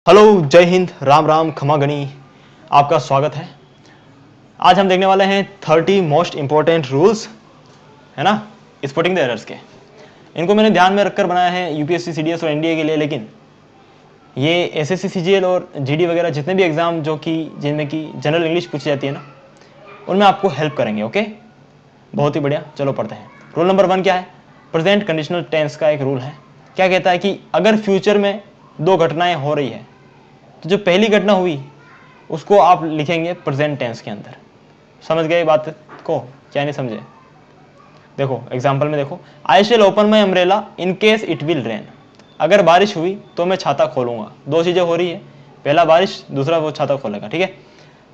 Hello, जय हिंद, राम राम, खमा गणी। आपका स्वागत है। आज हम देखने वाले हैं 30 मोस्ट इंपॉर्टेंट रूल्स, है ना, स्पॉटिंग द एरर्स के। इनको मैंने ध्यान में रखकर बनाया है यूपीएससी, सीडीएस और एनडीए के लिए, लेकिन ये एसएससी, सीजीएल और जीडी वगैरह जितने भी एग्जाम जो कि जिनमें कि जनरल इंग्लिश पूछी जाती है ना, उनमें आपको हेल्प करेंगे। ओके, बहुत ही बढ़िया। चलो पढ़ते हैं। रूल नंबर 1 क्या है? प्रेजेंट कंडीशनल टेंस का एक रूल है। क्या कहता है कि अगर फ्यूचर में दो घटनाएं हो रही है तो जो पहली घटना हुई उसको आप लिखेंगे प्रेजेंट टेंस के अंदर। समझ गए बात को? क्या नहीं समझे? देखो एग्जांपल में देखो, I shall open my umbrella in case it will rain. अगर बारिश हुई तो मैं छाता खोलूंगा। दो चीजें हो रही है, पहला बारिश, दूसरा वो छाता खोलेगा। ठीक है,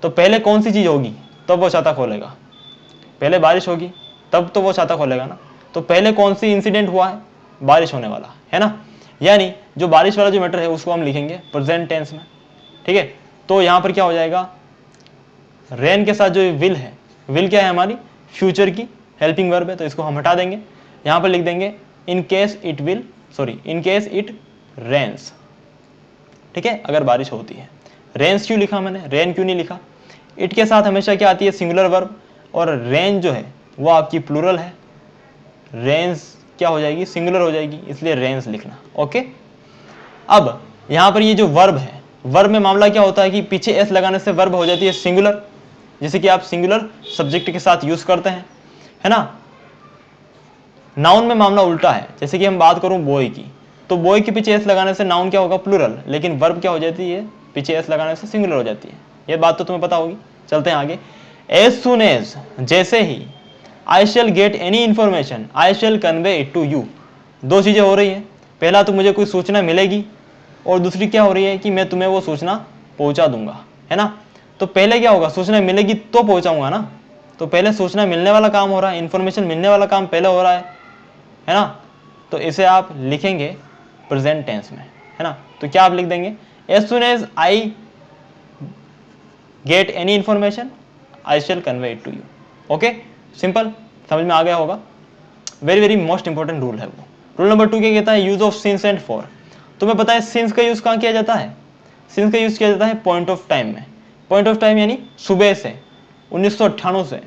तो पहले कौन सी चीज होगी तब वो छाता खोलेगा? पहले बारिश होगी तब तो वो छाता खोलेगा ना। तो पहले कौन सी इंसिडेंट हुआ है? बारिश होने वाला है ना। यानी जो बारिश वाला जो मैटर है उसको हम लिखेंगे प्रेजेंट टेंस में। ठीक है, तो यहां पर क्या हो जाएगा, रेन के साथ जो विल है, विल क्या है हमारी? फ्यूचर की हेल्पिंग वर्ब है, तो इसको हम हटा देंगे। यहां पर लिख देंगे in case it will, sorry, in case it rains. ठीक है, अगर बारिश होती है। रेन्स क्यों लिखा मैंने, रेन क्यों नहीं लिखा? इट के साथ हमेशा क्या आती है? सिंगुलर वर्ब, और रेन जो है वो आपकी प्लूरल है। रेन्स क्या हो जाएगी? सिंगुलर हो जाएगी, इसलिए रेन्स लिखना। ओके, अब यहां पर ये जो वर्ब है, वर्ब में मामला क्या होता है कि पीछे एस लगाने से वर्ब हो जाती है सिंगुलर, जैसे कि आप सिंगुलर सब्जेक्ट के साथ यूज करते हैं, है ना। नाउन में मामला उल्टा है, जैसे कि हम बात करूं बॉय की, तो बॉय के पीछे एस लगाने से नाउन क्या होगा? प्लूरल, लेकिन वर्ब क्या हो जाती है? पीछे एस लगाने से सिंगुलर हो जाती है। ये बात तो तुम्हें पता होगी। चलते हैं आगे। एज सुन एज, जैसे ही, I shall get any information I shall convey it to you. दो चीजें हो रही है, पहला तो मुझे कोई सूचना मिलेगी, और दूसरी क्या हो रही है कि मैं तुम्हें वो सूचना पहुंचा दूंगा, है ना। तो पहले क्या होगा? सूचना मिलेगी तो पहुंचाऊंगा ना। तो पहले सूचना मिलने वाला काम हो रहा है, इंफॉर्मेशन मिलने वाला काम पहले हो रहा है ना। तो इसे आप लिखेंगे प्रेजेंट टेंस में, है ना। तो क्या आप लिख देंगे? As soon as I get any information I shall convey it to you. Okay, simple, समझ में आ गया होगा। Very very most important rule है वो। रूल नंबर 2 क्या कहता है? Use of since and for. तुम्हें पता है सिंस का यूज कहां किया जाता है? सिंस का यूज किया जाता है पॉइंट ऑफ टाइम में। पॉइंट ऑफ टाइम यानी सुबह से, 1998 से,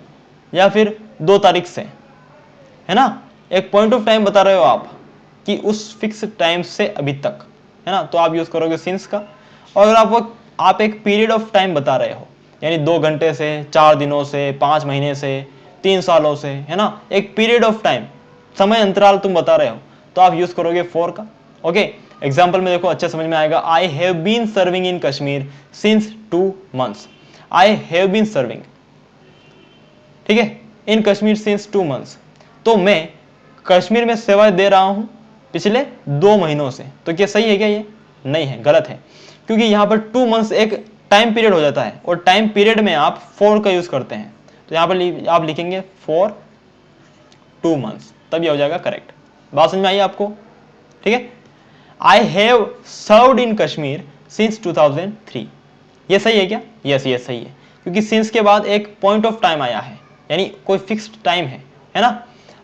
या फिर 2 तारीख से, है ना। एक पॉइंट ऑफ टाइम बता रहे हो आप कि उस फिक्स टाइम से अभी तक, है ना, तो आप यूज करोगे सिंस का। और अगर आप एक पीरियड ऑफ टाइम बता रहे हो, यानी 2 घंटे से, 4 दिनों से, 5 महीने से, 3 सालों से, है ना, एक पीरियड ऑफ टाइम, समय अंतराल तुम बता रहे हो, तो आप यूज करोगे फॉर का। ओके, एग्जाम्पल में देखो, अच्छे समझ में आएगा। I have been serving in Kashmir since 2 months। I have been serving, ठीक है, इन कश्मीर सिंस 2 months। तो मैं कश्मीर में सेवाएं दे रहा हूं पिछले 2 महीनों से। तो क्या सही है क्या? ये नहीं है, गलत है, क्योंकि यहां पर 2 months एक टाइम पीरियड हो जाता है, और टाइम पीरियड में आप फॉर का यूज करते हैं। तो यहां पर आप लिखेंगे फॉर 2 months, तब यह हो जाएगा करेक्ट। बात समझ में आई आपको? ठीक है। I have served in Kashmir since 2003। ये सही है क्या? यस, ये सही है, क्योंकि सिंस के बाद एक पॉइंट ऑफ टाइम आया है, यानी कोई फिक्स्ड टाइम है ना।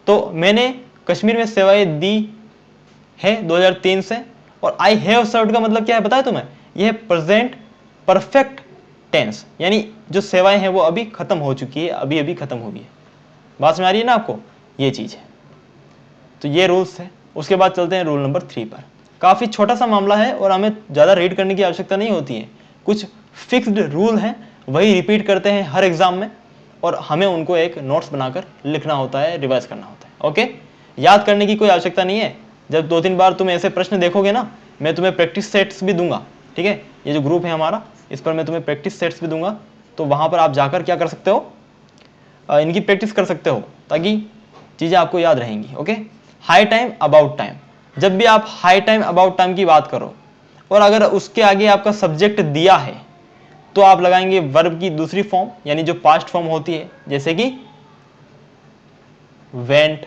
तो मैंने कश्मीर में सेवाएं दी है 2003 से, और आई हैव सर्व्ड का मतलब क्या है बताया तुम्हें? यह प्रेजेंट परफेक्ट टेंस, यानी जो सेवाएं हैं वो अभी खत्म हो चुकी है, अभी अभी खत्म हुई है। बात समझ आ रही है ना आपको? ये चीज है। तो ये रूल्स है। उसके बाद चलते हैं रूल नंबर 3 पर। काफी छोटा सा मामला है और हमें ज्यादा रीड करने की आवश्यकता नहीं होती है। कुछ फिक्स्ड रूल हैं, वही रिपीट करते हैं हर एग्जाम में, और हमें उनको एक नोट्स बनाकर लिखना होता है, रिवाइज करना होता है। ओके, याद करने की कोई आवश्यकता नहीं है। जब 2-3 बार तुम ऐसे प्रश्न देखोगे ना, मैं तुम्हें प्रैक्टिस सेट्स भी दूंगा। ठीक है, ये जो ग्रुप है हमारा, इस पर मैं तुम्हें प्रैक्टिस सेट्स भी दूंगा, तो वहां पर आप जाकर क्या कर सकते हो, इनकी प्रैक्टिस कर सकते हो, ताकि चीजें आपको याद रहेंगी। Okay, high time about time. जब भी आप हाई टाइम अबाउट टाइम की बात करो, और अगर उसके आगे आपका सब्जेक्ट दिया है, तो आप लगाएंगे वर्ब की दूसरी फॉर्म, यानी जो पास्ट फॉर्म होती है, जैसे कि वेंट,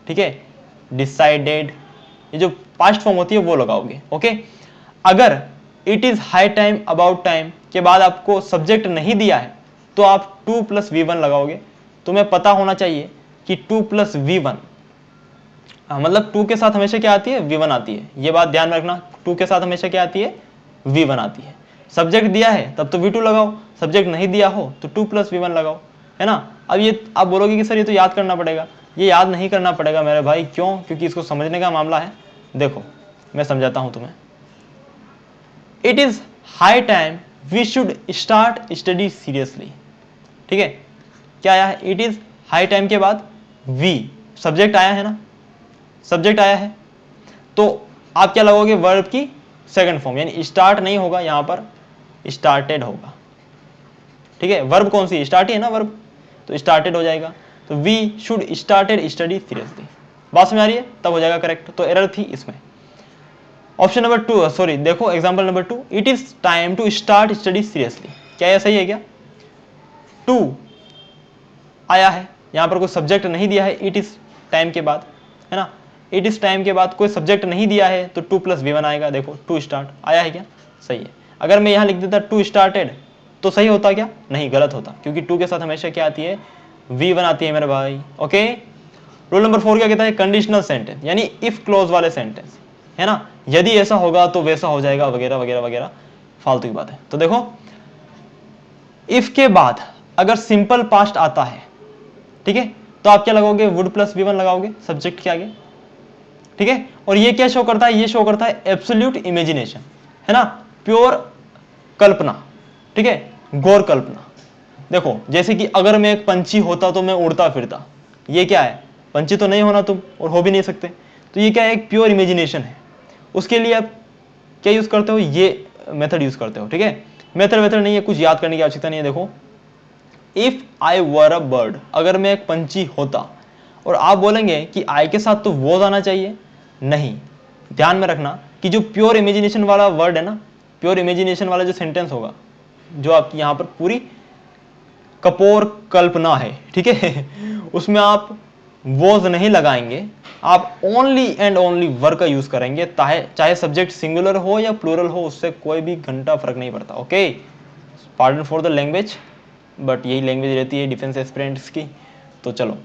ठीक है, डिसाइडेड, ये जो पास्ट फॉर्म होती है वो लगाओगे। ओके, अगर it is high time about time के बाद आपको सब्जेक्ट नहीं दिया है, तो आप 2 + V1 लगाओगे। तुम्हें पता होना चाहिए कि 2 + V1, मतलब 2 के साथ हमेशा क्या आती है? V1 आती है। ये बात ध्यान में रखना, 2 के साथ हमेशा क्या आती है? V1 आती है। सब्जेक्ट दिया है तब तो V2 लगाओ, सब्जेक्ट नहीं दिया हो तो 2 + V1 लगाओ, है ना। अब ये आप बोलोगे कि सर ये तो याद करना पड़ेगा, ये याद नहीं करना पड़ेगा मेरे भाई। क्यों? क्योंकि इसको समझने का मामला है। देखो मैं समझाता हूं तुम्हें। It is high time we should start study seriously. ठीक है, क्या आया है? इट इज हाई टाइम के बाद वी, सब्जेक्ट आया है ना, सब्जेक्ट आया है, तो आप क्या लगोगे? वर्ब की सेकंड फॉर्म, यानी स्टार्ट नहीं होगा, यहां पर स्टार्टेड होगा। ठीक है, वर्ब कौन सी? स्टार्ट ही है ना वर्ब, तो स्टार्टेड हो जाएगा। तो we should started study seriously. बात समझ आ रही है? तब हो जाएगा करेक्ट। तो एरर थी इसमें। ऑप्शन नंबर 2, सॉरी देखो example number 2, it is time to start study seriously. क्या यह सही है क्या? 2 आया है, यहां पर कोई सब्जेक्ट नहीं दिया है इट इज टाइम के बाद, है ना। इट इज टाइम के बाद कोई सब्जेक्ट नहीं दिया है तो 2 + V1 आएगा। देखो 2 स्टार्ट आया है क्या? सही है। अगर मैं यहां लिख देता 2 स्टार्टेड तो सही होता क्या? नहीं, गलत होता, क्योंकि 2 के साथ हमेशा क्या आती है? V1 आती है मेरे भाई। ओके। रूल नंबर 4 क्या कहता है? कंडीशनल सेंटेंस, यानी इफ क्लोज वाले सेंटेंस, है ना। यदि ऐसा होगा तो वैसा हो जाएगा, वगैरह वगैरह वगैरह, फालतू की बात है। तो देखो इफ के बाद अगर सिंपल पास्ट आता है, ठीक है, तो आप क्या लगाओगे? वुड + V1 लगाओगे सब्जेक्ट के आगे। ठीक है, और ये क्या शो करता है? ये शो करता है एब्सोल्यूट इमेजिनेशन, है ना, प्योर कल्पना। ठीक है, गौर कल्पना। देखो जैसे कि अगर मैं एक पंछी होता तो मैं उड़ता फिरता, ये क्या है? पंछी तो नहीं होना तुम, और हो भी नहीं सकते, तो ये क्या है? एक प्योर इमेजिनेशन है। उसके लिए आप क्या यूज करते हो? ये मेथड यूज करते हो। ठीक है, मेथड नहीं है, कुछ याद करने की आवश्यकता नहीं है। देखो if I were a bird, अगर मैं एक पंछी होता, और आप बोलेंगे कि आई के साथ तो वॉज आना चाहिए, नहीं। ध्यान में रखना कि जो प्योर इमेजिनेशन वाला वर्ड है ना, प्योर इमेजिनेशन वाला जो सेंटेंस होगा, जो आपकी यहां पर पूरी कपोर कल्पना है, ठीक है, उसमें आप वॉज नहीं लगाएंगे, आप ओनली एंड ओनली वर का यूज करेंगे, चाहे सब्जेक्ट सिंगुलर हो या प्लूरल हो, उससे कोई भी घंटा फर्क नहीं पड़ता। Okay, pardon for the language, but यही लैंग्वेज रहती है डिफेंस एस्पिरेंट्स की। तो चलो,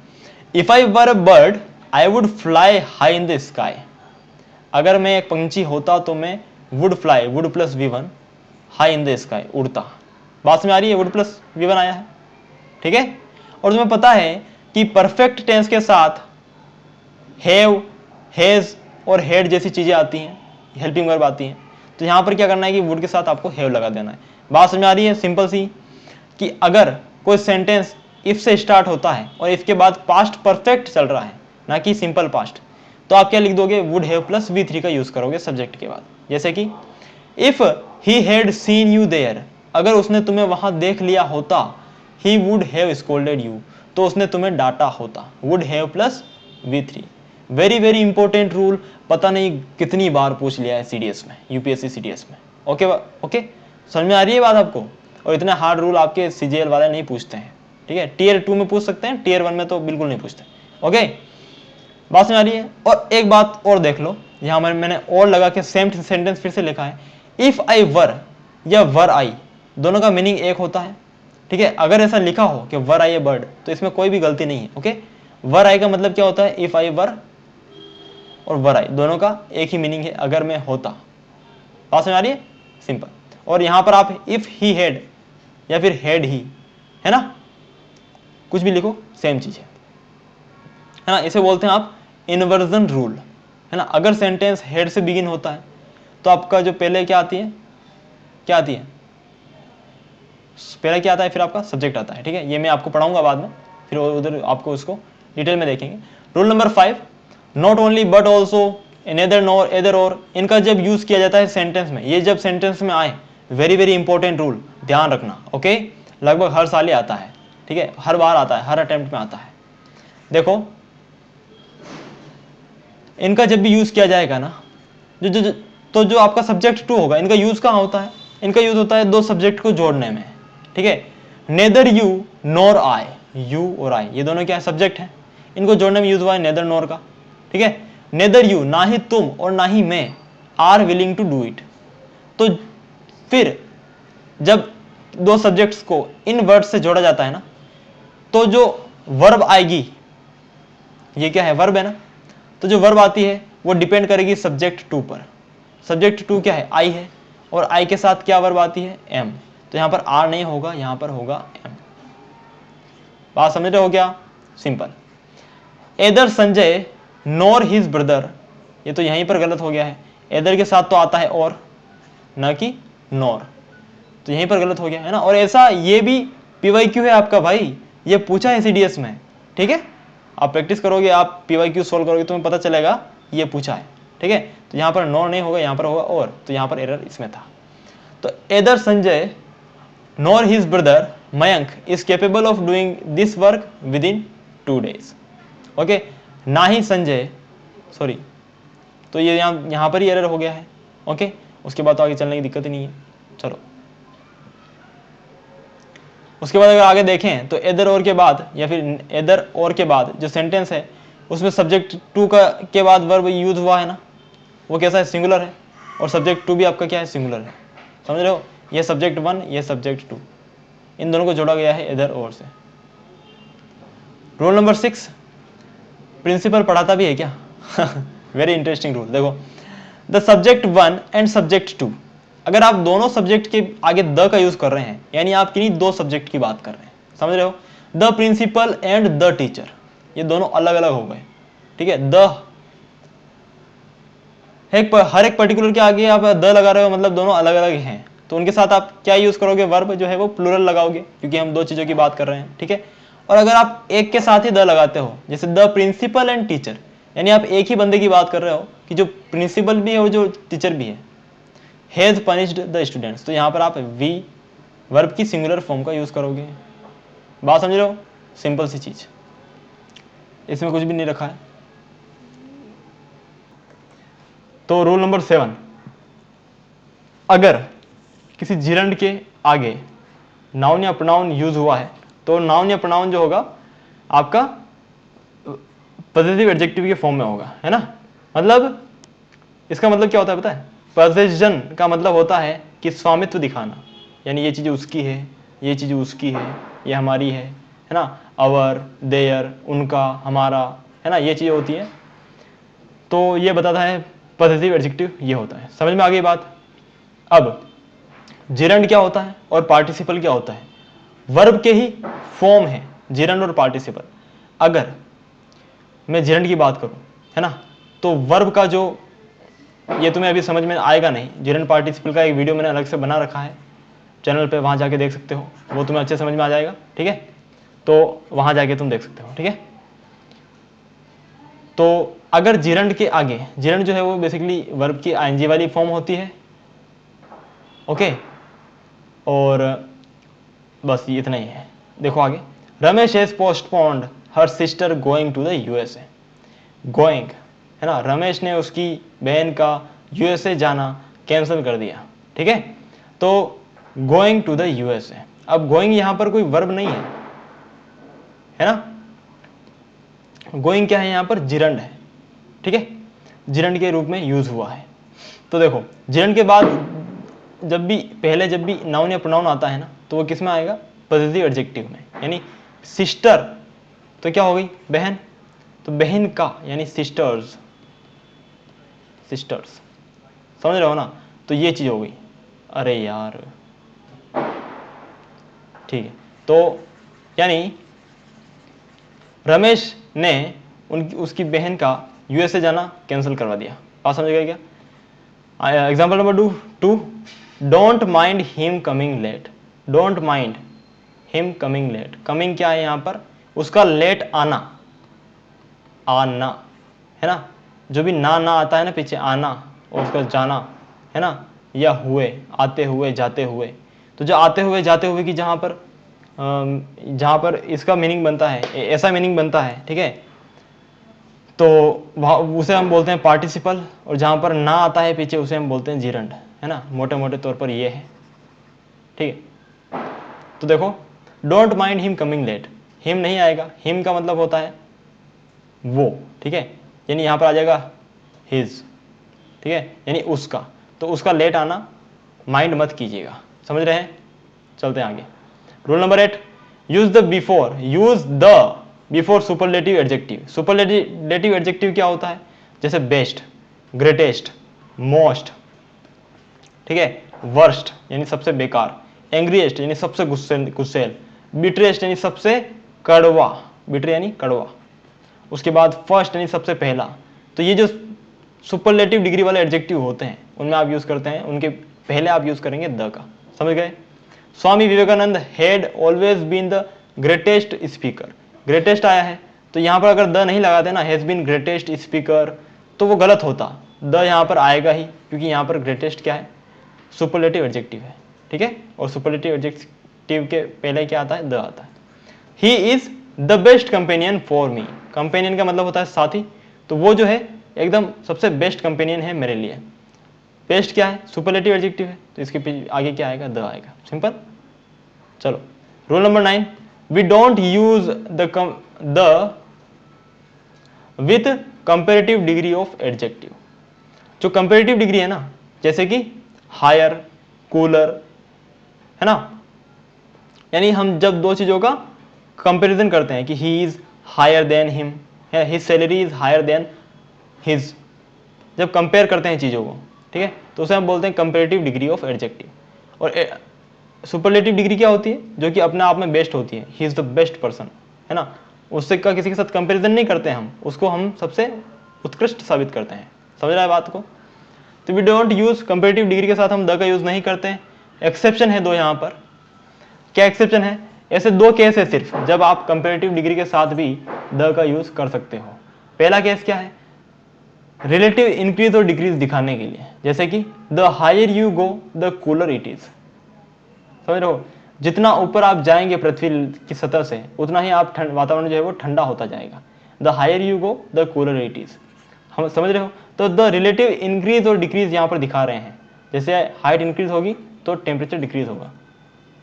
if I were a bird I would fly high in the sky. अगर मैं एक पंछी होता तो मैं would fly, would + V1, high in the sky, उड़ता। बात में आ रही है? वुड + V1 आया है। ठीक है, और तुम्हें पता है कि परफेक्ट टेंस के साथ हैव, हैज और हैड जैसी चीजें आती हैं, हेल्पिंग वर्ब आती हैं। तो यहां पर क्या करना है कि वुड के साथ आपको हैव लगा देना है। बात समझ आ रही है? सिंपल सी, कि अगर कोई सेंटेंस इफ से स्टार्ट होता है और इसके बाद पास्ट परफेक्ट चल रहा है, ना कि सिंपल पास्ट, तो आप क्या लिख दोगे? वुड हैव + V3 का यूज करोगे सब्जेक्ट के बाद। जैसे कि if he had seen you there, अगर उसने तुम्हें वहां देख लिया होता, he would have scolded you, तो उसने तुम्हें डांटा होता। Would have + V3, very very important rule, पता नहीं कितनी बार पूछ लिया है सीडीएस में, यूपीएससी सीडीएस में। ओके ओके, समझ में आ रही है बात आपको? और इतने हार्ड रूल आपके सीजीएल वाले नहीं पूछते हैं। ठीक है, टियर 2 में पूछ सकते हैं, टियर 1 में तो बिल्कुल नहीं पूछते। ओके, बात समझ आ रही है? और एक बात और देख लो, यहां मैंने और लगा के सेम सेंटेंस फिर से लिखा है। इफ आई वर या वर आई, दोनों का मीनिंग एक होता है। ठीक है, अगर ऐसा लिखा हो कि वर आई ए बर्ड, तो इसमें कोई भी गलती नहीं है। ओके, वर आई का मतलब क्या होता है? इफ आई वर और वर आई दोनों का एक ही मीनिंग है, अगर मैं होता। बात समझ आ रही है? सिंपल। और यहां पर आप इफ ही हैड या फिर हैड ही, है ना, कुछ भी लिखो सेम चीज है ना। इसे बोलते हैं आप इन्वर्जन रूल, है ना। अगर सेंटेंस हेड से बिगिन होता है तो आपका जो पहले क्या आती है? क्या आती है? पहले क्या आता है? फिर आपका सब्जेक्ट आता है। ठीक है, ये मैं आपको पढ़ाऊंगा बाद में, फिर उधर आपको उसको डिटेल में देखेंगे। Rule number 5, not only but also, neither nor, either और, इनका जब यूज किया जाता है सेंटेंस में, ये जब सेंटेंस में आए, वेरी वेरी इंपॉर्टेंट रूल, ध्यान रखना। ओके, लगभग हर साल ही आता है। ठीक है, हर बार आता है, हर अटेम्प्ट में आता है। देखो इनका जब भी यूज किया जाएगा ना, तो जो आपका सब्जेक्ट 2 होगा, इनका यूज कहाँ होता है? इनका यूज होता है दो सब्जेक्ट को जोड़ने में। ठीक है, neither you nor I, you और आई ये दोनों क्या है? सब्जेक्ट है, इनको जोड़ने में यूज हुआ है नेदर नॉर का। ठीक है, नेदर यू, ना ही तुम और ना ही मैं, are willing to do it. तो फिर जब दो सब्जेक्ट्स को इन वर्ड से जोड़ा जाता है ना, तो जो वर्ब आएगी, ये क्या है? वर्ब है ना, तो जो वर्ब आती है वो डिपेंड करेगी सब्जेक्ट 2 पर। सब्जेक्ट 2 क्या है? आई है, और आई के साथ क्या वर्ब आती है, एम, तो यहाँ पर आर नहीं होगा, यहाँ पर होगा एम। बात समझ रहे हो क्या, simple. Either Sanjay nor his brother, ये तो यहीं पर गलत हो गया है, एदर के साथ तो आता है और, न कि नॉर, तो यहीं पर गलत हो गया है ना। और ऐसा ये भी पीवाईक्यू है आपका भाई, ये पूछा है सीडीएस में, ठीक है। आप प्रैक्टिस करोगे, आप पीवाईक्यू सोल्व करोगे, तुम्हें पता चलेगा ये पूछा है, ठीक है। तो यहाँ पर नॉर नहीं होगा, यहाँ पर होगा और, तो यहाँ पर एरर इसमें था। तो either Sanjay nor his brother Mayank is capable of doing this work with in 2 days। Okay, ना ही संजय, सॉरी, तो ये यहाँ पर ही एरर हो गया है। ओके, उसके बाद तो आगे चलने की दिक्कत ही नहीं है। चलो, उसके बाद अगर आगे देखें तो एदर और के बाद या फिर एदर और के बाद जो सेंटेंस है उसमें सब्जेक्ट टू का के बाद वर्ब यूज हुआ है ना, वो कैसा है, सिंगुलर है, और सब्जेक्ट टू भी आपका क्या है, सिंगुलर है। समझ रहे हो, ये सब्जेक्ट 1, ये सब्जेक्ट 2, इन दोनों को जोड़ा गया है एदर और से। रूल नंबर 6, प्रिंसिपल पढ़ाता भी है क्या वेरी इंटरेस्टिंग रूल। देखो, द सब्जेक्ट 1 एंड सब्जेक्ट 2, अगर आप दोनों सब्जेक्ट के आगे द का यूज कर रहे हैं, यानी आप किन्हीं 2 सब्जेक्ट की बात कर रहे हैं, समझ रहे हो। The principal and the teacher, ये दोनों अलग अलग हो गए, ठीक है। द हर एक पर्टिकुलर के आगे आप द लगा रहे हो, मतलब दोनों अलग अलग हैं, तो उनके साथ आप क्या यूज करोगे, वर्ब जो है वो प्लूरल लगाओगे, क्योंकि हम 2 चीजों की बात कर रहे हैं, ठीक है। और अगर आप एक के साथ ही द लगाते हो, जैसे द प्रिंसिपल एंड टीचर, यानी आप एक ही बंदे की बात कर रहे हो कि जो प्रिंसिपल भी है और जो टीचर भी है, हैज पनिश्ड द स्टूडेंट्स, तो यहाँ पर आप वी वर्ब की सिंगुलर फॉर्म का यूज करोगे। बात समझ रहे हो, सिंपल सी चीज, इसमें कुछ भी नहीं रखा है। तो रूल नंबर 7, अगर किसी जिरंड के आगे नाउन या प्रोनाउन यूज हुआ है तो नाउन या प्रोनाउन जो होगा आपका पॉजिटिव एडजेक्टिव के फॉर्म में होगा, है ना। मतलब इसका मतलब क्या होता है पता है, पॉसेशन का मतलब होता है कि स्वामित्व दिखाना, यानी ये चीज उसकी है, ये चीज उसकी है, ये हमारी है ना। अवर, देयर, उनका, हमारा, है ना, ये चीजें होती है। तो ये बताता है पॉजिटिव एडजेक्टिव, ये होता है। समझ में आ गई बात। अब जिरंड क्या होता है और पार्टिसिपल क्या होता है, वर्ब के ही फॉर्म है जिरंड और पार्टिसिपल। अगर मैं जिरंड की बात करूं, है ना, तो वर्ब का जो, ये तुम्हें अभी समझ में आएगा नहीं, जिरंड पार्टिसिपल का एक वीडियो मैंने अलग से बना रखा है चैनल पे, वहां जाके देख सकते हो, वो तुम्हें अच्छे समझ में आ जाएगा, ठीक है। तो वहां जाके तुम देख सकते हो, ठीक है। तो अगर जिरंड के आगे, जिरंड जो है वो बेसिकली वर्ब की आईएनजी वाली फॉर्म होती है, ओके। और बस ये इतना ही है। देखो आगे, Ramesh has postponed her sister going to the USA. Going, है ना, रमेश ने उसकी बहन का यूएसए जाना कैंसिल कर दिया, ठीक है। तो गोइंग टू द यूएसए, अब गोइंग यहां पर कोई वर्ब नहीं है ना, गोइंग क्या है, यहां पर जिरंड है, ठीक है, जिरंड के रूप में यूज हुआ है। तो देखो, जिरंड के बाद जब भी नाउन या प्रोनाउन आता है ना, तो वो किस में आएगा, पॉजिटिव एडजेक्टिव में, यानी सिस्टर तो क्या हो गई, बहन, तो बहन का यानी सिस्टर्स, सिस्टर्स, समझ रहे हो ना। तो ये चीज हो गई, अरे यार, ठीक है। तो यानी रमेश ने उसकी बहन का यूएसए जाना कैंसिल करवा दिया। बात समझ गए क्या। Example number 2, don't mind him coming late. Don't mind him coming late, coming क्या है यहाँ पर, उसका लेट आना, आना, है ना, जो भी ना आता है ना पीछे, आना और उसका जाना, है ना, या हुए, आते हुए, जाते हुए। तो जो आते हुए जाते हुए की जहां पर इसका मीनिंग बनता है, ऐसा मीनिंग बनता है, ठीक है, तो उसे हम बोलते हैं पार्टिसिपल, और जहां पर ना आता है पीछे उसे हम बोलते हैं जिरंड, है ना, मोटे मोटे तौर पर ये है, ठीक है। तो देखो, don't mind him coming late, him नहीं आएगा, हिम का मतलब होता है वो, ठीक है, यानी यहां पर आ जाएगा हिज, ठीक है, यानी उसका, तो उसका लेट आना माइंड मत कीजिएगा, समझ रहे हैं। चलते हैं आगे। Rule number 8, use the before superlative adjective. Superlative adjective क्या होता है, जैसे बेस्ट, ग्रेटेस्ट, मोस्ट, ठीक है, वर्स्ट यानी सबसे बेकार, एंग्रीएस्ट यानी सबसे गुस्सेल, बिटरेस्ट यानी सबसे कड़वा, बिटर यानी कड़वा, उसके बाद फर्स्ट यानी सबसे पहला। तो ये जो सुपरलेटिव डिग्री वाले एडजेक्टिव होते हैं उनमें आप यूज करते हैं, उनके पहले आप यूज करेंगे द का, समझ गए। Swami Vivekananda had always been the greatest speaker, greatest आया है तो यहाँ पर अगर द नहीं लगाते ना, हैज बीन ग्रेटेस्ट स्पीकर, तो वो गलत होता, द यहाँ पर आएगा ही, क्योंकि यहाँ पर ग्रेटेस्ट क्या है, सुपरलेटिव एडजेक्टिव है, ठीक है। और सुपरलेटिव एडजेक्टिव के पहले क्या आता है, द आता है। He is the best companion for me, companion का मतलब होता है साथी, तो वो जो है एकदम सबसे बेस्ट कंपेनियन है मेरे लिए। बेस्ट क्या है, सुपरलेटिव एडजेक्टिव है, तो इसके आगे क्या आएगा, द आएगा, सिंपल। चलो rule number 9, we don't use the with comparative degree of adjective. जो कंपेरेटिव डिग्री है ना, जैसे कि हायर, कूलर, है ना, यानी हम जब दो चीजों का कंपैरिजन करते हैं कि he is higher than him, his salary is higher than his, जब कंपेयर करते हैं चीजों को, ठीक है, तो उसे हम बोलते हैं कंपेरेटिव डिग्री ऑफ एडजेक्टिव। और सुपरलेटिव डिग्री क्या होती है, जो कि अपने आप में बेस्ट होती है, he is the best person, है ना, उससे का किसी के साथ कंपेरिजन नहीं करते हम, उसको हम सबसे उत्कृष्ट साबित करते हैं, समझ रहा है बात को। तो we don't use comparative degree के साथ हम द का यूज नहीं करते हैं। एक्सेप्शन है दो यहाँ पर, क्या एक्सेप्शन है, ऐसे दो केस है सिर्फ जब आप कंपेरेटिव डिग्री के साथ भी द का यूज कर सकते हो। पहला केस क्या है, रिलेटिव इंक्रीज और डिक्रीज दिखाने के लिए, जैसे कि the higher you go the cooler it is, समझ रहे हो, जितना ऊपर आप जाएंगे पृथ्वी की सतह से उतना ही आप वातावरण जो है वो ठंडा होता जाएगा। The higher you go the cooler it is, हम समझ रहे हो। तो द रिलेटिव इंक्रीज और डिक्रीज यहाँ पर दिखा रहे हैं, जैसे हाइट इंक्रीज होगी तो टेम्परेचर डिक्रीज होगा,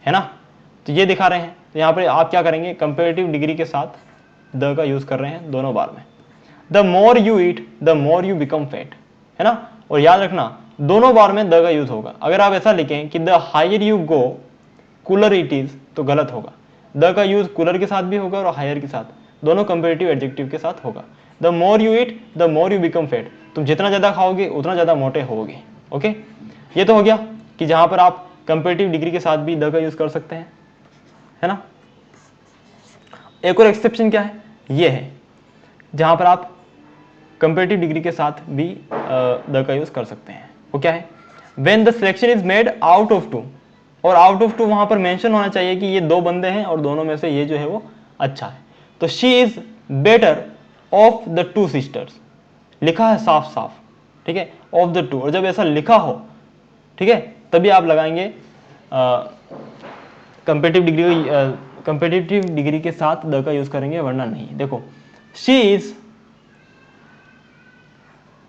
है ना, तो ये दिखा रहे हैं। तो यहाँ पर आप क्या करेंगे, कंपेरेटिव डिग्री के साथ द का यूज कर रहे हैं दोनों बार में। The more you eat the more you become fat, है ना, और याद रखना दोनों बार में द का यूज होगा। अगर आप ऐसा लिखें कि the higher you go cooler it is, तो गलत होगा, द का यूज कूलर के साथ भी होगा और हायर के साथ, दोनों कंपेरेटिव एडजेक्टिव के साथ होगा। The more you eat the more you become fat, तुम जितना ज्यादा खाओगे उतना ज्यादा मोटे होगे, ओके। ये तो हो गया कि जहां पर आप कंपेरेटिव डिग्री के साथ भी द का यूज कर सकते हैं, है ना। एक और एक्सेप्शन क्या है, ये है जहां पर आप कंपेरेटिव डिग्री के साथ भी द का यूज कर सकते हैं। वो क्या है, when the selection is made out of two, और आउट ऑफ टू वहां पर मेंशन होना चाहिए कि ये दो बंदे हैं और दोनों में से ये जो है वो अच्छा है। तो she is better of the two sisters, लिखा है साफ साफ, ठीक है, ऑफ द टू, और जब ऐसा लिखा हो, ठीक है, तभी आप लगाएंगे कंपेरेटिव डिग्री के साथ द का यूज करेंगे, वरना नहीं। देखो शी इज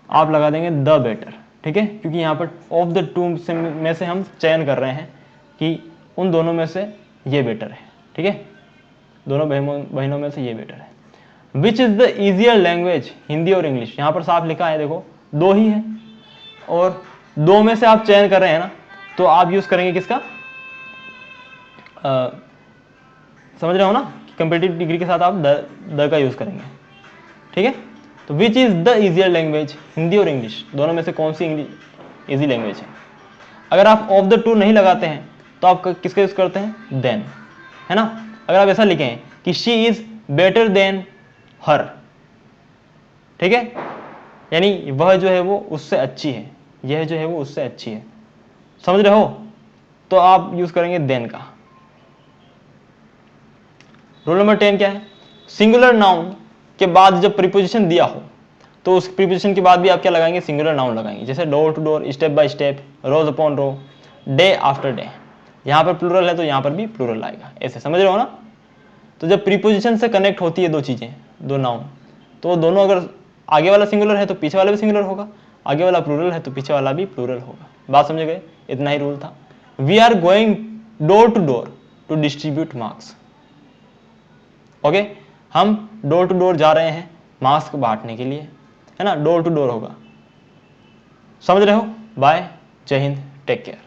आप लगा देंगे द बेटर, ठीक है, क्योंकि यहाँ पर ऑफ द टू में से हम चयन कर रहे हैं कि उन दोनों में से ये बेटर है, ठीक है, दोनों बहनों में से ये बेटर है। Which is the easier language, Hindi और इंग्लिश, यहाँ पर साफ लिखा है, देखो दो ही है और दो में से आप चयन कर रहे हैं ना, तो आप यूज करेंगे किसका, समझ रहे हो ना, कंपेरेटिव डिग्री के साथ आप द का यूज करेंगे, ठीक है। तो which is the easier language, Hindi और इंग्लिश दोनों में से कौन सी इजी लैंग्वेज है। अगर आप ऑफ द टू नहीं लगाते हैं तो आप किसका यूज करते हैं, देन, है ना। अगर आप ऐसा लिखें कि शी इज बेटर देन हर, ठीक है, यानी वह जो है वो उससे अच्छी है, यह जो है वो उससे अच्छी है, समझ रहे हो, तो आप यूज करेंगे देन का। रूल नंबर 10 क्या है, सिंगुलर नाउन के बाद जब प्रीपोजिशन दिया हो तो उस प्रीपोजिशन के बाद भी आप क्या लगाएंगे, सिंगुलर नाउन लगाएंगे, जैसे door to door, step by step, row upon row, day after day. यहाँ पर प्लूरल है तो यहाँ पर भी प्लूरल आएगा, ऐसे समझ रहे हो ना। तो जब प्रीपोजिशन से कनेक्ट होती है दो चीजें, दो नाउन, तो दोनों अगर आगे वाला सिंगुलर है तो पीछे वाला भी सिंगुलर होगा, आगे वाला प्लूरल है तो पीछे वाला भी प्लूरल होगा। बात समझ गए, इतना ही रूल था। We are going door to distribute marks, okay, हम डोर टू डोर जा रहे हैं मास्क बांटने के लिए, है ना, डोर टू डोर होगा, समझ रहे हो। बाय, जय हिंद, टेक केयर।